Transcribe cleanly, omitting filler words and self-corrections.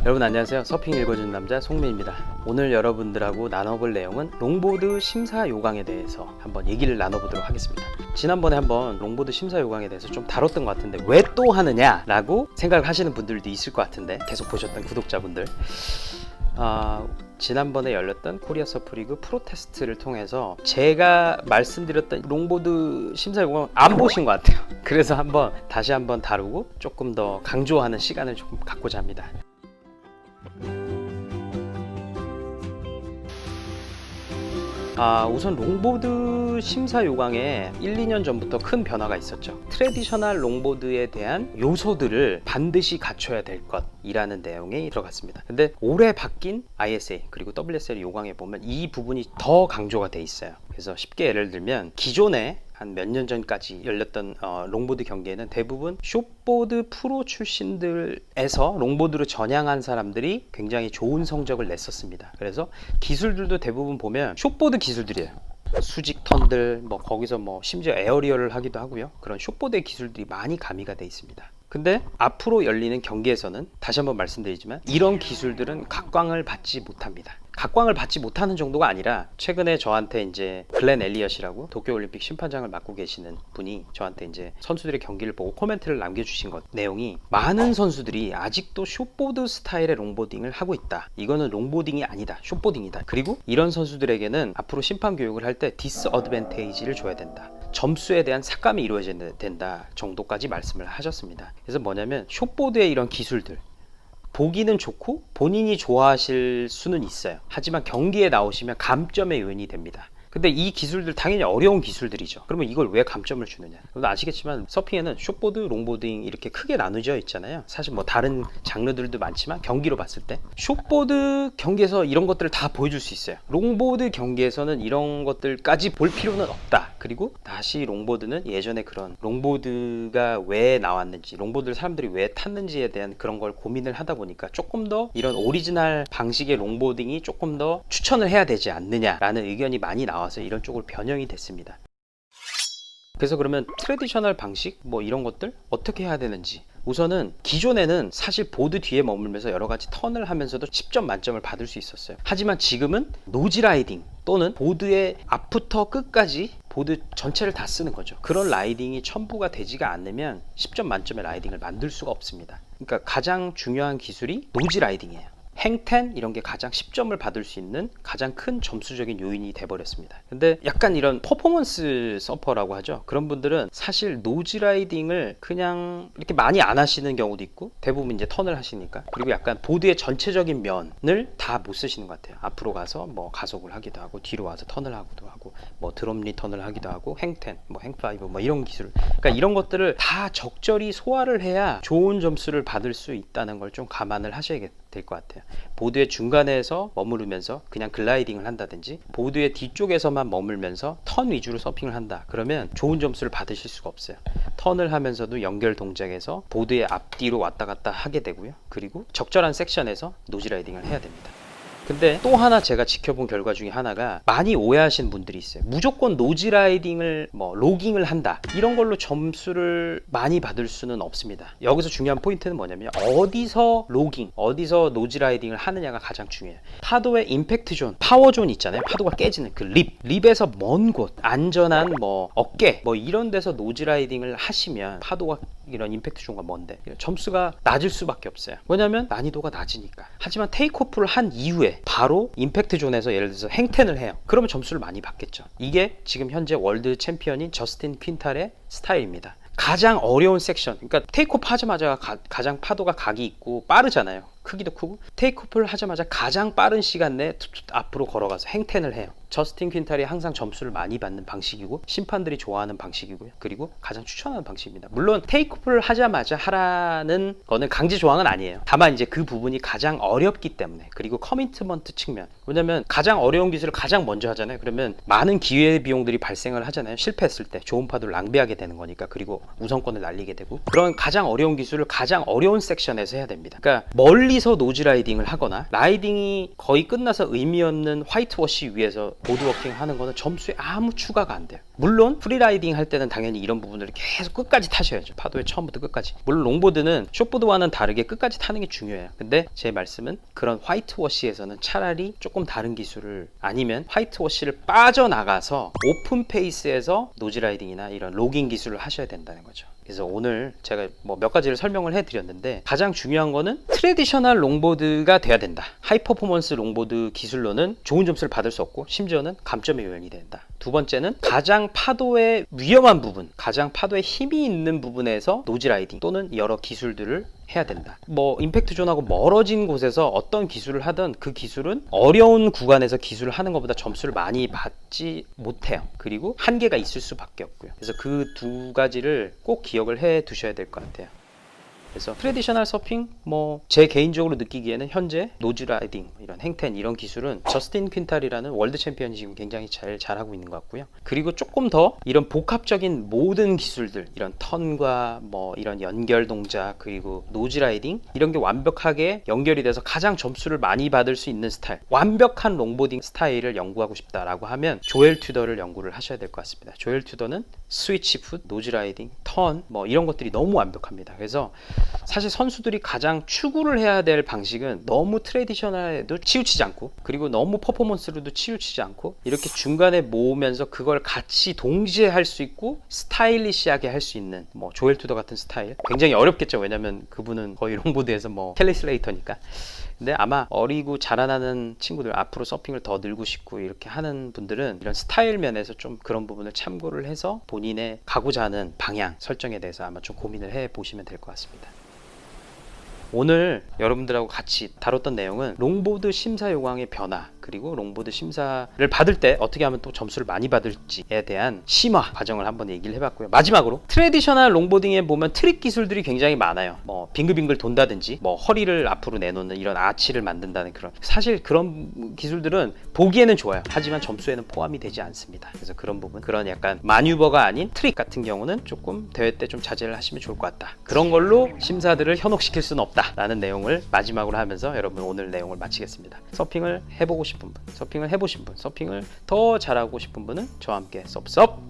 여러분 안녕하세요. 서핑 읽어주는 남자 송민입니다. 오늘 여러분들하고 나눠볼 내용은 롱보드 심사 요강에 대해서 한번 얘기를 나눠보도록 하겠습니다. 지난번에 한번 롱보드 심사 요강에 대해서 좀 다뤘던 것 같은데 왜 또 하느냐 라고 생각을 하시는 분들도 있을 것 같은데, 계속 보셨던 구독자분들, 지난번에 열렸던 코리아 서프리그 프로 테스트를 통해서 제가 말씀드렸던 롱보드 심사 요강 안 보신 것 같아요. 그래서 다시 한번 다루고 조금 더 강조하는 시간을 조금 갖고자 합니다. 우선 롱보드 심사 요강에 1, 2년 전부터 큰 변화가 있었죠. 트래디셔널 롱보드에 대한 요소들을 반드시 갖춰야 될 것이라는 내용이 들어갔습니다. 근데 올해 바뀐 ISA 그리고 WSL 요강에 보면 이 부분이 더 강조가 돼 있어요. 그래서 쉽게 예를 들면 기존에 한 몇 년 전까지 열렸던 롱보드 경기에는 대부분 숏보드 프로 출신들에서 롱보드로 전향한 사람들이 굉장히 좋은 성적을 냈었습니다. 그래서 기술들도 대부분 보면 숏보드 기술들이에요. 수직 턴들, 거기서 심지어 에어리어를 하기도 하고요. 그런 숏보드의 기술들이 많이 가미가 돼 있습니다. 근데 앞으로 열리는 경기에서는 다시 한번 말씀드리지만 이런 기술들은 각광을 받지 못합니다. 각광을 받지 못하는 정도가 아니라, 최근에 저한테 이제 글렌 엘리엇이라고 도쿄올림픽 심판장을 맡고 계시는 분이 저한테 이제 선수들의 경기를 보고 코멘트를 남겨주신 것 내용이, 많은 선수들이 아직도 숏보드 스타일의 롱보딩을 하고 있다. 이거는 롱보딩이 아니다. 숏보딩이다. 그리고 이런 선수들에게는 앞으로 심판 교육을 할 때 디스어드밴테이지를 줘야 된다. 점수에 대한 삭감이 이루어져야 된다 정도까지 말씀을 하셨습니다. 그래서 뭐냐면 숏보드의 이런 기술들 보기는 좋고 본인이 좋아하실 수는 있어요. 하지만 경기에 나오시면 감점의 요인이 됩니다. 근데 이 기술들 당연히 어려운 기술들이죠. 그러면 이걸 왜 감점을 주느냐? 여러분 아시겠지만 서핑에는 숏보드, 롱보딩 이렇게 크게 나누져 있잖아요. 사실 다른 장르들도 많지만 경기로 봤을 때 숏보드 경기에서 이런 것들을 다 보여줄 수 있어요. 롱보드 경기에서는 이런 것들까지 볼 필요는 없다. 그리고 다시 롱보드는 예전에 그런 롱보드가 왜 나왔는지, 롱보드를 사람들이 왜 탔는지에 대한 그런 걸 고민을 하다 보니까 조금 더 이런 오리지널 방식의 롱보딩이 조금 더 추천을 해야 되지 않느냐라는 의견이 많이 나와서 이런 쪽으로 변형이 됐습니다. 그래서 그러면 트래디셔널 방식 이런 것들 어떻게 해야 되는지, 우선은 기존에는 사실 보드 뒤에 머물면서 여러 가지 턴을 하면서도 10점 만점을 받을 수 있었어요. 하지만 지금은 노즈 라이딩 또는 보드의 앞부터 끝까지 보드 전체를 다 쓰는 거죠. 그런 라이딩이 첨부가 되지가 않으면 10점 만점의 라이딩을 만들 수가 없습니다. 그러니까 가장 중요한 기술이 노즈 라이딩이에요. 행텐 이런 게 가장 10점을 받을 수 있는 가장 큰 점수적인 요인이 돼버렸습니다. 근데 약간 이런 퍼포먼스 서퍼라고 하죠. 그런 분들은 사실 노즈 라이딩을 그냥 이렇게 많이 안 하시는 경우도 있고, 대부분 이제 턴을 하시니까, 그리고 약간 보드의 전체적인 면을 다 못 쓰시는 것 같아요. 앞으로 가서 가속을 하기도 하고, 뒤로 와서 턴을 하기도 하고, 드롭 리턴을 하기도 하고, 행텐, 행파이브 이런 기술, 그러니까 이런 것들을 다 적절히 소화를 해야 좋은 점수를 받을 수 있다는 걸 좀 감안을 하셔야 될 것 같아요. 보드의 중간에서 머무르면서 그냥 글라이딩을 한다든지, 보드의 뒤쪽에서만 머물면서 턴 위주로 서핑을 한다. 그러면 좋은 점수를 받으실 수가 없어요. 턴을 하면서도 연결 동작에서 보드의 앞뒤로 왔다 갔다 하게 되고요. 그리고 적절한 섹션에서 노즈라이딩을 해야 됩니다. 근데 또 하나 제가 지켜본 결과 중에 하나가, 많이 오해하시는 분들이 있어요. 무조건 노즈라이딩을 로깅을 한다, 이런 걸로 점수를 많이 받을 수는 없습니다. 여기서 중요한 포인트는 뭐냐면, 어디서 로깅, 어디서 노즈라이딩을 하느냐가 가장 중요해요. 파도의 임팩트 존, 파워 존 있잖아요. 파도가 깨지는 그 립에서 먼 곳, 안전한 어깨 이런 데서 노즈라이딩을 하시면 파도가 이런 임팩트 존과 먼데 점수가 낮을 수밖에 없어요. 왜냐면 난이도가 낮으니까. 하지만 테이크오프를 한 이후에 바로 임팩트 존에서 예를 들어서 행텐을 해요. 그러면 점수를 많이 받겠죠. 이게 지금 현재 월드 챔피언인 저스틴 퀸탈의 스타일입니다. 가장 어려운 섹션, 그러니까 테이크오프 하자마자 가장 파도가 각이 있고 빠르잖아요. 크기도 크고, 테이크오프를 하자마자 가장 빠른 시간 내에 앞으로 걸어가서 행텐을 해요. 저스틴 퀸탈이 항상 점수를 많이 받는 방식이고, 심판들이 좋아하는 방식이고요. 그리고 가장 추천하는 방식입니다. 물론 테이크오프를 하자마자 하라는 거는 강제 조항은 아니에요. 다만 이제 그 부분이 가장 어렵기 때문에, 그리고 커미트먼트 측면, 왜냐면 가장 어려운 기술을 가장 먼저 하잖아요. 그러면 많은 기회비용들이 발생을 하잖아요. 실패했을 때 좋은 파도를 낭비하게 되는 거니까. 그리고 우선권을 날리게 되고, 그런 가장 어려운 기술을 가장 어려운 섹션에서 해야 됩니다. 그러니까 멀리서 노즈라이딩을 하거나, 라이딩이 거의 끝나서 의미 없는 화이트워시 위에서 보드워킹 하는 거는 점수에 아무 추가가 안 돼요. 물론 프리라이딩 할 때는 당연히 이런 부분들을 계속 끝까지 타셔야죠. 파도의 처음부터 끝까지. 물론 롱보드는 숏보드와는 다르게 끝까지 타는 게 중요해요. 근데 제 말씀은 그런 화이트워시에서는 차라리 조금 다른 기술을, 아니면 화이트워시를 빠져나가서 오픈 페이스에서 노즈라이딩이나 이런 로깅 기술을 하셔야 된다는 거죠. 그래서 오늘 제가 뭐 몇 가지를 설명을 해드렸는데, 가장 중요한 거는 트래디셔널 롱보드가 돼야 된다. 하이퍼포먼스 롱보드 기술로는 좋은 점수를 받을 수 없고 심지어는 감점의 요인이 된다. 두 번째는 가장 파도의 위험한 부분, 가장 파도에 힘이 있는 부분에서 노즈라이딩 또는 여러 기술들을 해야 된다. 뭐 임팩트 존하고 멀어진 곳에서 어떤 기술을 하든 그 기술은 어려운 구간에서 기술을 하는 것보다 점수를 많이 받지 못해요. 그리고 한계가 있을 수밖에 없고요. 그래서 그 두 가지를 꼭 기억을 해 두셔야 될 것 같아요. 그래서 트래디셔널 서핑, 뭐 제 개인적으로 느끼기에는 현재 노즈라이딩, 이런 행텐 이런 기술은 저스틴 퀸탈이라는 월드 챔피언이 지금 굉장히 잘하고 있는 것 같고요. 그리고 조금 더 이런 복합적인 모든 기술들, 이런 턴과 뭐 이런 연결 동작, 그리고 노즈라이딩 이런 게 완벽하게 연결이 돼서 가장 점수를 많이 받을 수 있는 스타일, 완벽한 롱보딩 스타일을 연구하고 싶다라고 하면 조엘 튜더를 연구를 하셔야 될 것 같습니다. 조엘 튜더는 스위치 풋, 노즈라이딩, 턴 뭐 이런 것들이 너무 완벽합니다. 그래서 사실 선수들이 가장 추구를 해야 될 방식은 너무 트래디셔널에도 치우치지 않고, 그리고 너무 퍼포먼스로도 치우치지 않고, 이렇게 중간에 모으면서 그걸 같이 동시에 할 수 있고 스타일리시하게 할 수 있는, 뭐 조엘 투더 같은 스타일 굉장히 어렵겠죠. 왜냐면 그분은 거의 롱보드에서 뭐 켈리 슬레이터니까. 근데 아마 어리고 자라나는 친구들, 앞으로 서핑을 더 늘고 싶고 이렇게 하는 분들은 이런 스타일 면에서 좀 그런 부분을 참고를 해서 본인의 가고자 하는 방향 설정에 대해서 아마 좀 고민을 해 보시면 될 것 같습니다. 오늘 여러분들하고 같이 다뤘던 내용은 롱보드 심사 요강의 변화, 그리고 롱보드 심사를 받을 때 어떻게 하면 또 점수를 많이 받을지에 대한 심화 과정을 한번 얘기를 해봤고요. 마지막으로 트래디셔널 롱보딩에 보면 트릭 기술들이 굉장히 많아요. 뭐 빙글빙글 돈다든지, 뭐 허리를 앞으로 내놓는 이런 아치를 만든다는 그런, 사실 그런 기술들은 보기에는 좋아요. 하지만 점수에는 포함이 되지 않습니다. 그래서 그런 부분, 그런 약간 마뉴버가 아닌 트릭 같은 경우는 조금 대회 때 좀 자제를 하시면 좋을 것 같다. 그런 걸로 심사들을 현혹시킬 수는 없다 라는 내용을 마지막으로 하면서 여러분 오늘 내용을 마치겠습니다. 서핑을 해보고 싶은 분, 서핑을 해보신 분, 서핑을 더 잘하고 싶은 분은 저와 함께 섭섭